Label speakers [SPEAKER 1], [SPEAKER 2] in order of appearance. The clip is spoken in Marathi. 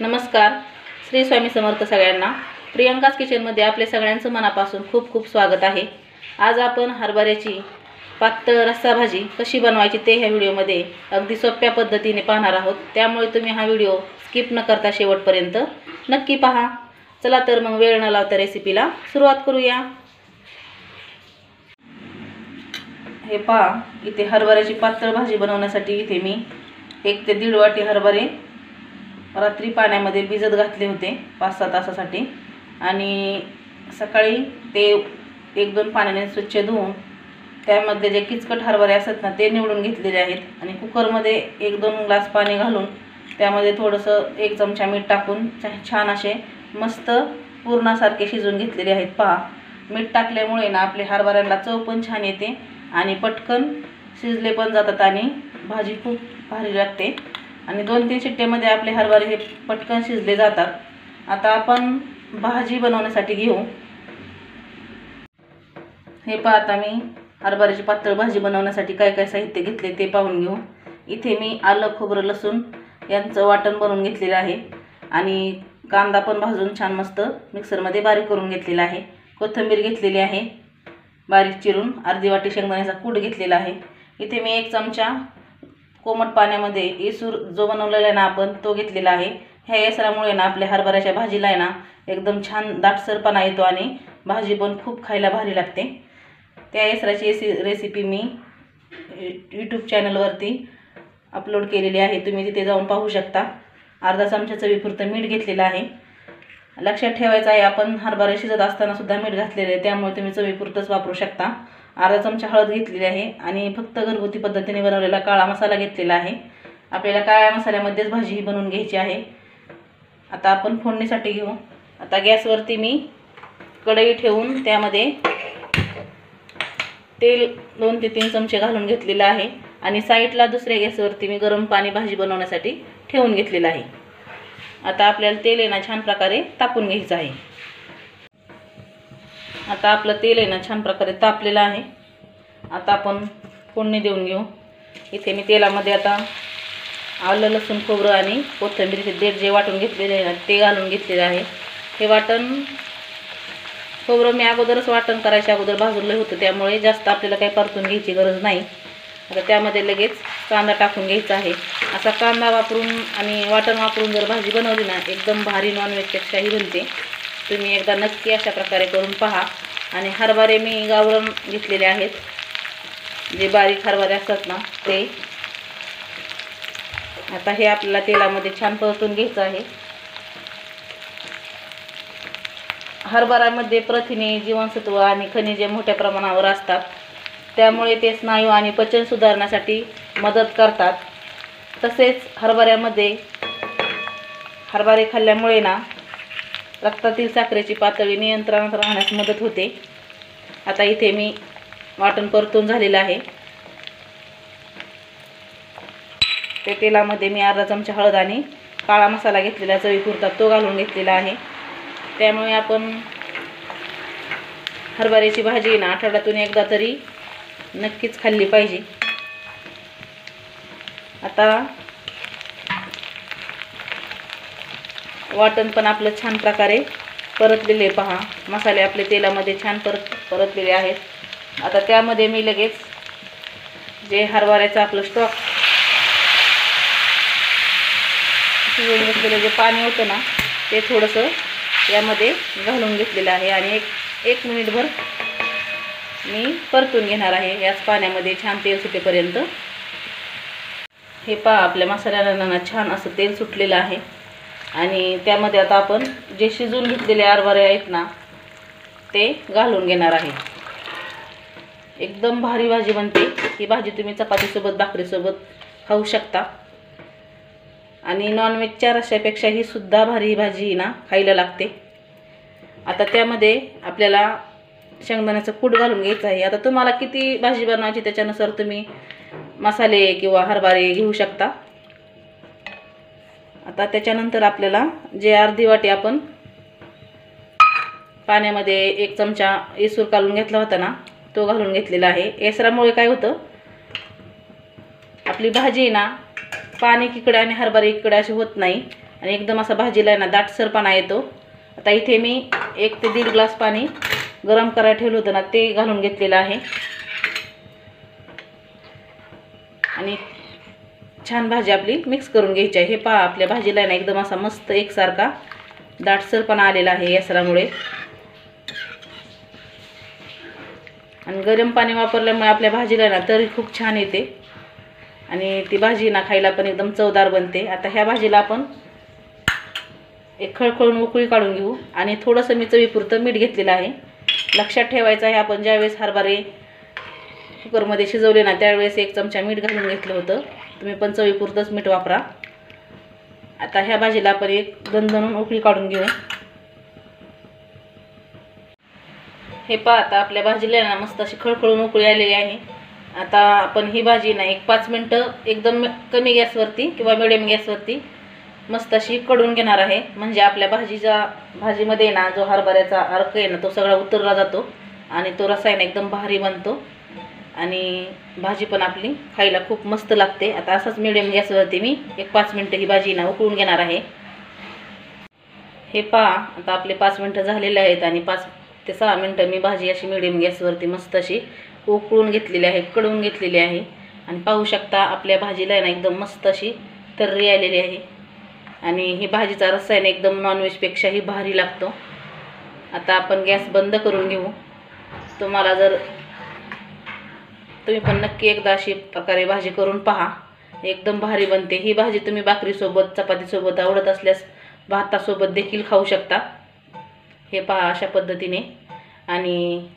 [SPEAKER 1] नमस्कार. श्री स्वामी समर्थ सगळ्यांना. प्रियंकास किचनमध्ये आपले सगळ्यांचं मनापासून खूप खूप स्वागत आहे. आज आपण हरभऱ्याची पातळ रस्सा भाजी कशी बनवायची ते ह्या व्हिडिओमध्ये अगदी सोप्या पद्धतीने पाहणार आहोत. त्यामुळे तुम्ही हा व्हिडिओ स्किप न करता शेवटपर्यंत नक्की पहा. चला तर मग वेळ न लावता रेसिपीला सुरुवात करूया. हे पहा, इथे हरभऱ्याची पातळ भाजी बनवण्यासाठी इथे मी 1 ते 1.5 वाटी हरभरे रात्री पाण्यामध्ये भिजत घातले होते 5-6 तासासाठी आणि सकाळी ते 1-2 पाण्याने स्वच्छ धुवून त्यामध्ये जे किचकट हरभरे असतात ना ते निवडून घेतलेले आहेत आणि कुकरमध्ये 1-2 ग्लास पाणी घालून त्यामध्ये थोडंसं 1 चमचा मीठ टाकून छान असे मस्त पुरणासारखे शिजवून घेतलेले आहेत. पहा, मीठ टाकल्यामुळे ना आपले हरभऱ्यांना चव पण छान येते आणि पटकन शिजले पण जातात आणि भाजी खूप भारी लागते आणि 2-3 शिट्ट्यामध्ये आपले हरभरे हे पटकन शिजले जातात. आता आपण भाजी बनवण्यासाठी घेऊ. हे पहा, आता मी हरभऱ्याची पातळ भाजी बनवण्यासाठी काय काय साहित्य घेतले ते पाहून घेऊ. इथे मी आलं, खोबरं, लसूण यांचं वाटण बनवून घेतलेलं आहे आणि कांदा पण भाजून छान मस्त मिक्सरमध्ये बारीक करून घेतलेला आहे. कोथिंबीर घेतलेली आहे बारीक चिरून. अर्धी वाटी शेंगदाण्याचा कूट घेतलेला आहे. इथे मी 1 चमचा कोमट पाण्यामध्ये येसूर जो बनवलेला आहे ना आपण तो घेतलेला आहे. ह्या येसरामुळे ना आपल्या हरभऱ्याच्या भाजीला आहे ना एकदम छान दाटसरपणा येतो आणि भाजी पण खूप खायला भारी लागते. त्या येसराची रेसिपी मी यूट्यूब चॅनलवरती अपलोड केलेली आहे, तुम्ही तिथे जाऊन पाहू शकता. अर्धा चमचा चवीपुरतं मीठ घेतलेलं आहे. लक्षात ठेवायचं आहे आपण हरभरे शिजत असताना सुद्धा मीठ घातलेलं आहे, त्यामुळे तुम्ही चवीपुरतंच वापरू शकता. अर्धा चमचा हळद घेतलेली आहे आणि फक्त घरगुती पद्धतीने बनवलेला काळा मसाला घेतलेला आहे. आपल्याला काळ्या मसाल्यामध्येच भाजी ही बनवून घ्यायची आहे. आता आपण फोडणीसाठी घेऊ. आता गॅसवरती मी कढई ठेवून त्यामध्ये तेल 2 ते 3 चमचे घालून घेतलेलं आहे आणि साईडला दुसऱ्या गॅसवरती मी गरम पाणी भाजी बनवण्यासाठी ठेवून घेतलेलं आहे. आता आपल्याला तेल आहे ना छान प्रकारे तापून घ्यायचं आहे. आता आपलं तेल आहे ना छान प्रकारे तापलेलं आहे. आता आपण फोडणी देऊन घेऊ. इथे मी तेलामध्ये आता आलं, लसूण, खोबरं आणि कोथिंबीरचे देठ जे वाटून घेतलेले आहे ना ते घालून घेतलेले आहे. हे वाटण खोबरं मी अगोदरच वाटण करायच्या अगोदर भाजलेलं होतं, त्यामुळे जास्त आपल्याला काही परतून घ्यायची गरज नाही. आता त्यामध्ये लगेच कांदा टाकून घ्यायचा आहे. असा कांदा वापरून आणि वाटण वापरून जर भाजी बनवली ना एकदम भारी नॉनव्हेजपेक्षाही बनते. तुम्ही एकदा नक्की अशा प्रकारे करून पहा. आणि हरभरे मी गावरान घेतलेले आहेत, जे बारीक हरभरे असतात ना ते. आता हे आपल्याला तेलामध्ये छान परतून घ्यायचं आहे. हरभऱ्यामध्ये प्रथिने, जीवनसत्व आणि खनिजे मोठ्या प्रमाणावर असतात, त्यामुळे ते स्नायू आणि पचन सुधारण्यासाठी मदत करतात. तसेच हरभऱ्यामध्ये हरभरे खाल्ल्यामुळे ना रक्तातील साखरेची पातळी नियंत्रणात राहण्यास मदत होते. आता इथे मी वाटण परतून झालेलं आहे. ते तेलामध्ये मी अर्धा चमचा हळद आणि काळा मसाला घेतलेला चवीपुरता तो घालून घेतलेला आहे. त्यामुळे आपण हरभऱ्याची भाजी ना आठवड्यातून एकदा तरी नक्कीच खाल्ली पाहिजे. आता वाटण पण आपलं छान प्रकारे परतलेले पहा. मसाले आपले तेलामध्ये छान परतलेले आहेत. आता त्यामध्ये मी लगेच जे हरभऱ्याचं आपलं स्टॉक शिजवून घेतलेलं जे पाणी होतं ना ते थोडंसं यामध्ये घालून घेतलेलं आहे आणि एक मिनिटभर मी परतून घेणार आहे याच पाण्यामध्ये छान तेल सुटेपर्यंत. हे पहा, आपल्या मसाल्याला छान असं तेल सुटलेलं आहे आणि त्यामध्ये आता आपण जे शिजवून घेतलेले हरभरे आहेत ना ते घालून घेणार आहे. एकदम भारी भाजी बनते ही भाजी. तुम्ही चपातीसोबत, भाकरीसोबत खाऊ शकता आणि नॉनव्हेजच्या रश्श्यापेक्षा ही सुद्धा भारी भाजी ना खायला लागते. आता त्यामध्ये आपल्याला शेंगदाण्याचं कूट घालून घ्यायचं आहे. आता तुम्हाला किती भाजी बनवायची त्याच्यानुसार तुम्ही मसाले किंवा हरभरे घेऊ शकता. आता त्याच्यानंतर आपल्याला जे अर्धी वाटी आपण पाण्यामध्ये 1 चमचा येसूर काढून घेतला होता ना तो घालून घेतलेला आहे. येसरामुळे काय होतं, आपली भाजी ना पाणी इकडे आणि हरभरे इकडे अशी होत नाही. आणि एकदम असा भाजीला आहे ना दाटसरपणा येतो. आता इथे मी 1 ते 1.5 ग्लास पाणी गरम करायला ठेवलं होतं ना, ते घालून घेतलेलं आहे. आणि छान भाजी आपली मिक्स करून घ्यायची आहे. हे पहा, आपल्या भाजीला आहे ना एकदम असा मस्त एकसारखा दाटसरपणा आलेला आहे यासरामुळे. आणि गरम पाणी वापरल्यामुळे आपल्या भाजीला ना तरी खूप छान येते आणि ती भाजी ना खायला पण एकदम चवदार बनते. आता ह्या भाजीला आपण एक खळखळून उकळी काढून घेऊ आणि थोडंसं मी चवीपुरतं मीठ घेतलेलं आहे. लक्षात ठेवायचं आहे, आपण ज्यावेळेस हरभरे कुकरमध्ये शिजवले ना त्यावेळेस 1 चमचा मीठ घालून घेतलं होतं. तुम्ही पण चवीपुरतंच मीठ वापरा. आता ह्या भाजीला आपण एक दणदणून उकळी काढून घेऊ. हे पहा, आता आपल्या भाजीला ना मस्त अशी खळखळून उकळी आलेली आहे. आता आपण ही भाजी ना 1-5 मिनटं एकदम कमी गॅसवरती किंवा मिडियम गॅसवरती मस्त अशी कढून घेणार आहे. म्हणजे आपल्या भाजीमध्ये ना जो हरभऱ्याचा अर्क आहे ना तो सगळा उतरला जातो आणि तो रस्सा आहे ना एकदम भारी बनतो आणि भाजी पण आपली खायला खूप मस्त लागते. आता असंच मिडियम गॅसवरती मी 1-5 मिनटं ही भाजी ना उकळून घेणार आहे. हे पहा, आता आपले 5 मिनटं झालेले आहेत आणि 5 ते 6 मिनटं मी भाजी अशी मिडियम गॅसवरती मस्त अशी उकळून घेतलेली आहे, कढवून घेतलेली आहे. आणि पाहू शकता आपल्या भाजीला ना एकदम मस्त अशी तर्री आलेली आहे आणि ही भाजीचा रस्सा आहे ना एकदम नॉनव्हेजपेक्षाही भारी लागतो. आता आपण गॅस बंद करून घेऊ. तुम्ही पण नक्की एकदा अशी प्रकारे भाजी करून पहा, एकदम भारी बनते. ही भाजी तुम्ही भाकरीसोबत, चपातीसोबत, आवडत असल्यास भातासोबत देखील खाऊ शकता. हे पहा अशा पद्धतीने. आणि